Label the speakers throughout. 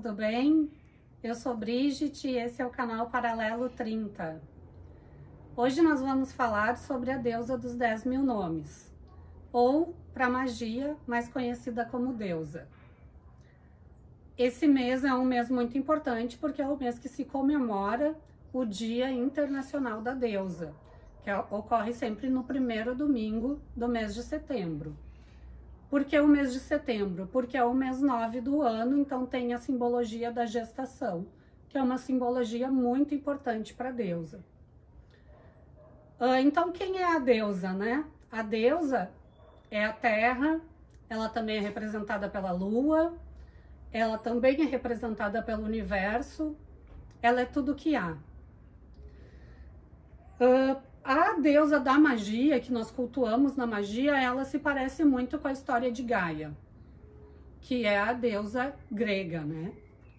Speaker 1: tudo bem? Eu sou Brigitte e esse é o canal Paralelo 30. Hoje nós vamos falar sobre a deusa dos 10.000 nomes, ou, para magia, mais conhecida como deusa. Esse mês é um mês muito importante porque é o mês que se comemora o Dia Internacional da Deusa, que ocorre sempre no primeiro domingo do mês de setembro. Por que o mês de setembro? Porque é o mês 9 do ano, então tem a simbologia da gestação, que é uma simbologia muito importante para a deusa. Então, quem é a deusa, né? A deusa é a terra, ela também é representada pela lua, ela também é representada pelo universo, ela é tudo que há. A deusa da magia, que nós cultuamos na magia, ela se parece muito com a história de Gaia, que é a deusa grega, né?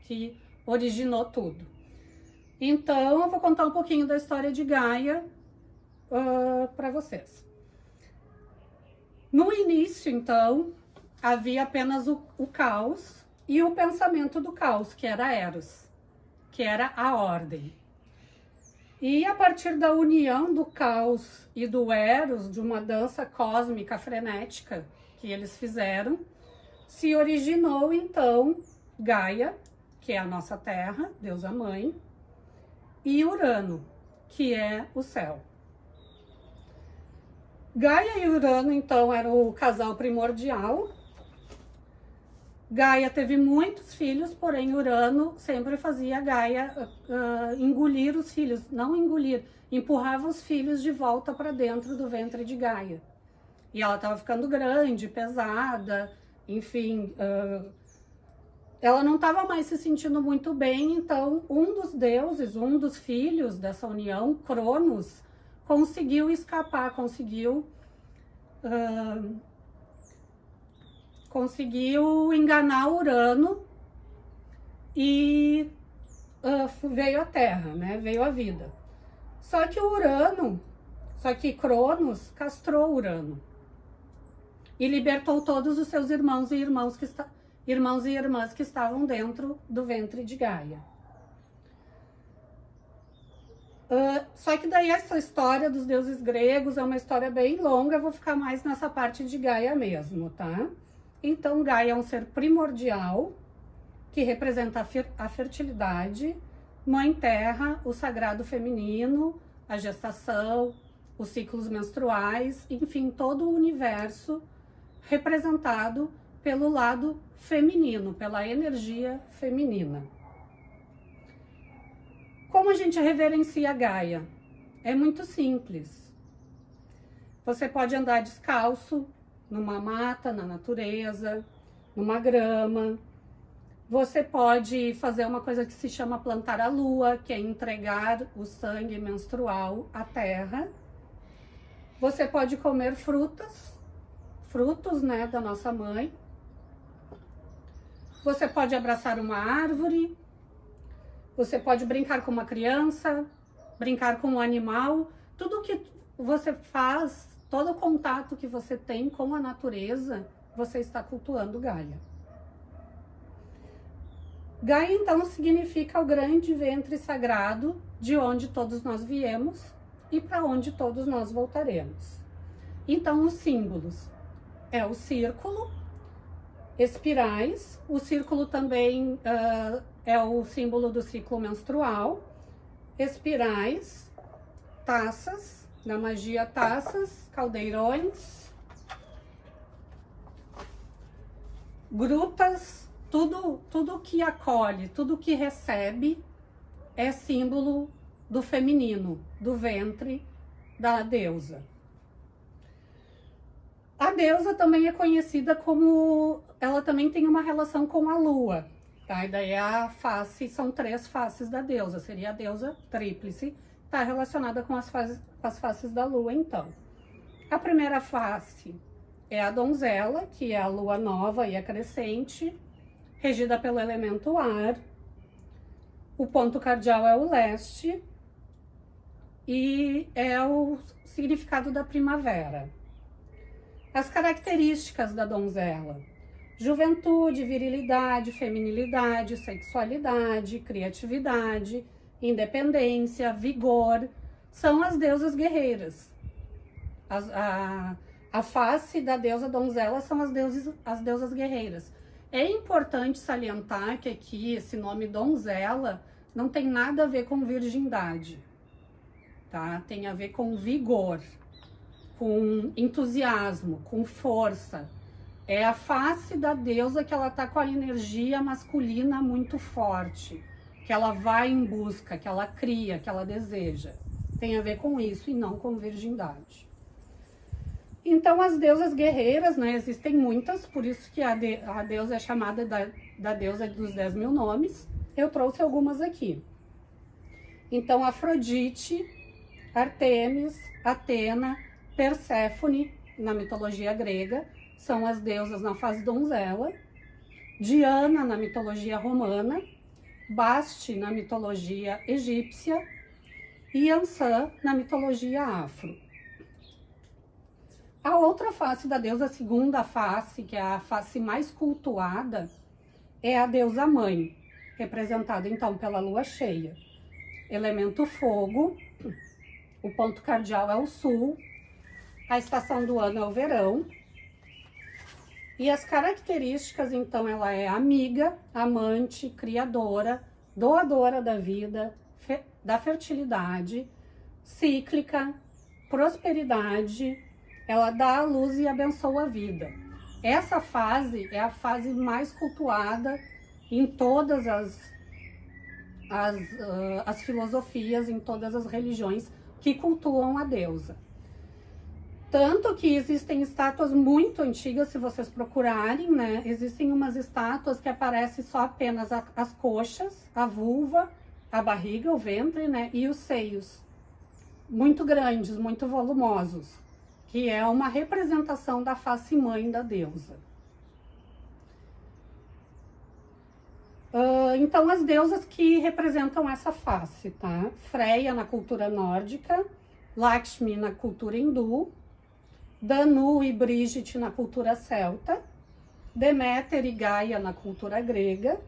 Speaker 1: Que originou tudo. Então, eu vou contar um pouquinho da história de Gaia para vocês. No início, então, havia apenas o caos e o pensamento do caos, que era Eros, que era a ordem. E a partir da união do caos e do Eros, de uma dança cósmica frenética que eles fizeram, se originou então Gaia, que é a nossa terra, deusa mãe, e Urano, que é o céu. Gaia e Urano então eram o casal primordial. Gaia teve muitos filhos, porém Urano sempre fazia Gaia engolir os filhos, não engolir, empurrava os filhos de volta para dentro do ventre de Gaia. E ela estava ficando grande, pesada, enfim, ela não estava mais se sentindo muito bem, então um dos deuses, um dos filhos dessa união, Cronos, conseguiu escapar, conseguiu enganar Urano e veio a Terra, né? Veio a vida. Só que Cronos castrou Urano e libertou todos os seus irmãos e irmãs que estavam dentro do ventre de Gaia. Só que daí essa história dos deuses gregos é uma história bem longa, eu vou ficar mais nessa parte de Gaia mesmo, tá? Então, Gaia é um ser primordial, que representa a fertilidade, Mãe Terra, o sagrado feminino, a gestação, os ciclos menstruais, enfim, todo o universo representado pelo lado feminino, pela energia feminina. Como a gente reverencia Gaia? É muito simples. Você pode andar descalço numa mata, na natureza, numa grama. Você pode fazer uma coisa que se chama plantar a lua, que é entregar o sangue menstrual à terra. Você pode comer frutos, né, da nossa mãe. Você pode abraçar uma árvore. Você pode brincar com uma criança, brincar com um animal. Tudo que você faz, todo o contato que você tem com a natureza, você está cultuando Gaia. Gaia, então, significa o grande ventre sagrado de onde todos nós viemos e para onde todos nós voltaremos. Então, os símbolos é o círculo, espirais, o círculo também é o símbolo do ciclo menstrual, espirais, taças, na magia taças, caldeirões, grutas, tudo que acolhe, tudo que recebe é símbolo do feminino, do ventre da deusa. A deusa também é conhecida como, ela também tem uma relação com a lua, tá? E daí a face, são 3 faces da deusa, seria a deusa tríplice, está relacionada com as faces da lua, então. A primeira face é a donzela, que é a lua nova e a crescente, regida pelo elemento ar. O ponto cardial é o leste e é o significado da primavera. As características da donzela: juventude, virilidade, feminilidade, sexualidade, criatividade, independência, vigor, são as deusas guerreiras. A face da deusa donzela são as deusas guerreiras. É importante salientar que aqui esse nome donzela não tem nada a ver com virgindade, tá? Tem a ver com vigor, com entusiasmo, com força. É a face da deusa que ela tá com a energia masculina muito forte, que ela vai em busca, que ela cria, que ela deseja. Tem a ver com isso e não com virgindade. Então, as deusas guerreiras, né, existem muitas, por isso que a deusa é chamada da deusa dos 10 mil nomes. Eu trouxe algumas aqui. Então, Afrodite, Ártemis, Atena, Perséfone, na mitologia grega, são as deusas na fase donzela. Diana, na mitologia romana. Basti, na mitologia egípcia. E Ansã, na mitologia afro. A outra face da deusa, a segunda face, que é a face mais cultuada, é a deusa mãe, representada então pela lua cheia. Elemento fogo, o ponto cardial é o sul, a estação do ano é o verão. E as características, então, ela é amiga, amante, criadora, doadora da vida, da fertilidade, cíclica, prosperidade. Ela dá a luz e abençoa a vida. Essa fase é a fase mais cultuada em todas as filosofias, em todas as religiões que cultuam a deusa. Tanto que existem estátuas muito antigas, se vocês procurarem, né? Existem umas estátuas que aparecem só apenas as coxas, a vulva, a barriga, o ventre, né? E os seios. Muito grandes, muito volumosos. Que é uma representação da face mãe da deusa. Então, as deusas que representam essa face, tá? Freia na cultura nórdica, Lakshmi na cultura hindu, Danu e Brigitte na cultura celta, Deméter e Gaia na cultura grega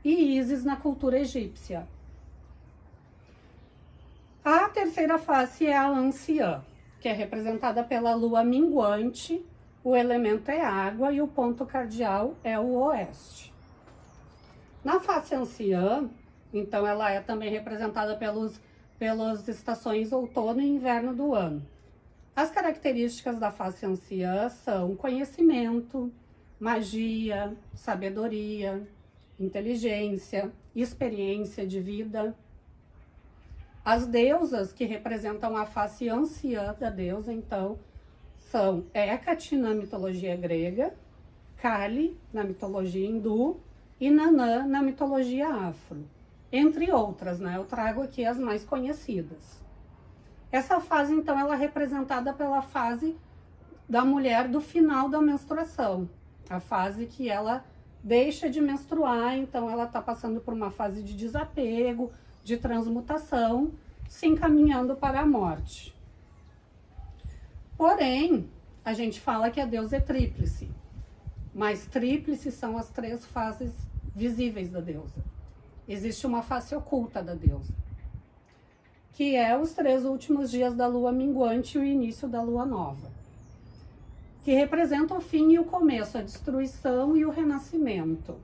Speaker 1: e Ísis na cultura egípcia. A terceira face é a anciã, que é representada pela lua minguante, o elemento é água e o ponto cardial é o oeste. Na face anciã, então, ela é também representada pelas estações outono e inverno do ano. As características da face anciã são conhecimento, magia, sabedoria, inteligência, experiência de vida. As deusas que representam a face anciã da deusa, então, são Hécate na mitologia grega, Kali na mitologia hindu e Nanã na mitologia afro, entre outras, né? Eu trago aqui as mais conhecidas. Essa fase, então, ela é representada pela fase da mulher do final da menstruação, a fase que ela deixa de menstruar, então ela está passando por uma fase de desapego, de transmutação, se encaminhando para a morte. Porém, a gente fala que a deusa é tríplice, mas tríplice são as 3 fases visíveis da deusa. Existe uma face oculta da deusa, que é os 3 últimos dias da lua minguante e o início da lua nova, que representa o fim e o começo, a destruição e o renascimento.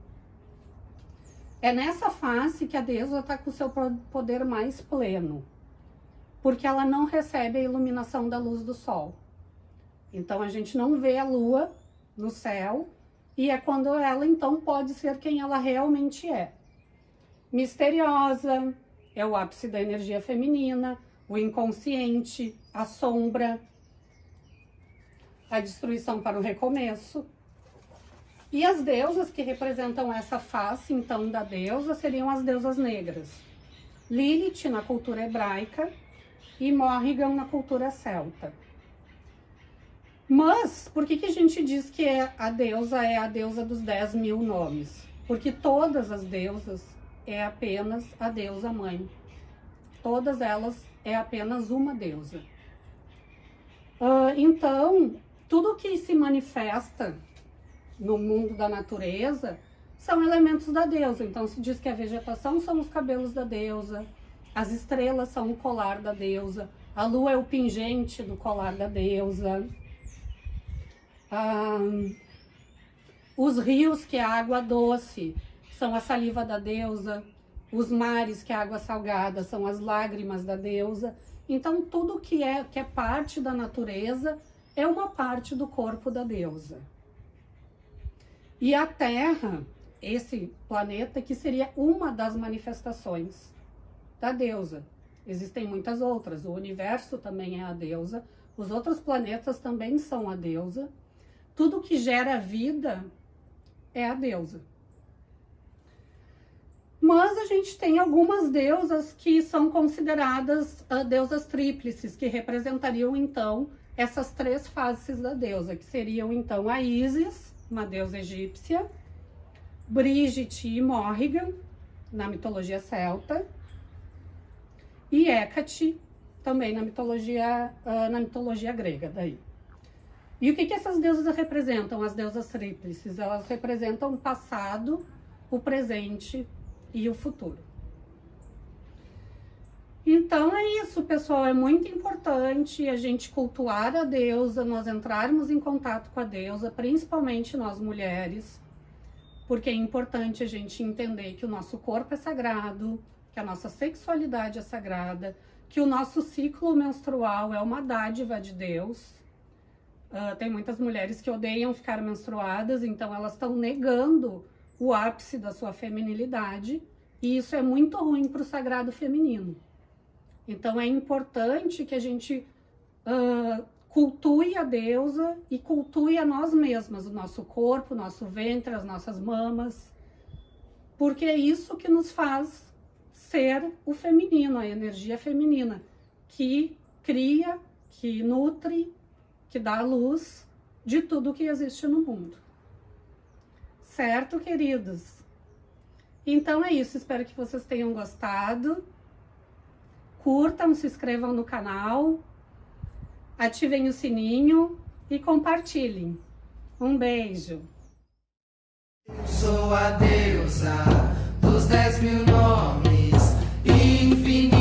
Speaker 1: É nessa face que a deusa está com o seu poder mais pleno, porque ela não recebe a iluminação da luz do sol. Então, a gente não vê a lua no céu, e é quando ela, então, pode ser quem ela realmente é. Misteriosa, é o ápice da energia feminina, o inconsciente, a sombra, a destruição para o recomeço. E as deusas que representam essa face, então, da deusa, seriam as deusas negras. Lilith, na cultura hebraica, e Morrigan, na cultura celta. Mas, por que a gente diz que a deusa dos 10 mil nomes? Porque todas as deusas é apenas a deusa mãe. Todas elas é apenas uma deusa. Então, tudo que se manifesta no mundo da natureza são elementos da deusa. Então se diz que a vegetação são os cabelos da deusa, as estrelas são o colar da deusa, a lua é o pingente do colar da deusa, os rios, que é a água doce, são a saliva da deusa, os mares, que é a água salgada, são as lágrimas da deusa. Então tudo que é parte da natureza é uma parte do corpo da deusa. E a Terra, esse planeta, que seria uma das manifestações da deusa. Existem muitas outras, o universo também é a deusa, os outros planetas também são a deusa. Tudo que gera vida é a deusa. Mas a gente tem algumas deusas que são consideradas deusas tríplices, que representariam então essas três faces da deusa, que seriam então a Ísis, uma deusa egípcia, Brigitte e Morrigan, na mitologia celta, e Hécate, também na mitologia grega daí. E o que essas deusas representam, as deusas tríplices? Elas representam o passado, o presente e o futuro. Então é isso, pessoal, é muito importante a gente cultuar a deusa, nós entrarmos em contato com a deusa, principalmente nós mulheres, porque é importante a gente entender que o nosso corpo é sagrado, que a nossa sexualidade é sagrada, que o nosso ciclo menstrual é uma dádiva de Deus. Tem muitas mulheres que odeiam ficar menstruadas, então elas estão negando o ápice da sua feminilidade, e isso é muito ruim para o sagrado feminino. Então é importante que a gente cultue a deusa e cultue a nós mesmas, o nosso corpo, o nosso ventre, as nossas mamas, porque é isso que nos faz ser o feminino, a energia feminina, que cria, que nutre, que dá a luz de tudo que existe no mundo. Certo, queridos? Então é isso, espero que vocês tenham gostado. Curtam, se inscrevam no canal, ativem o sininho e compartilhem. Um beijo!
Speaker 2: Eu sou a deusa dos 10.000 nomes, infinito.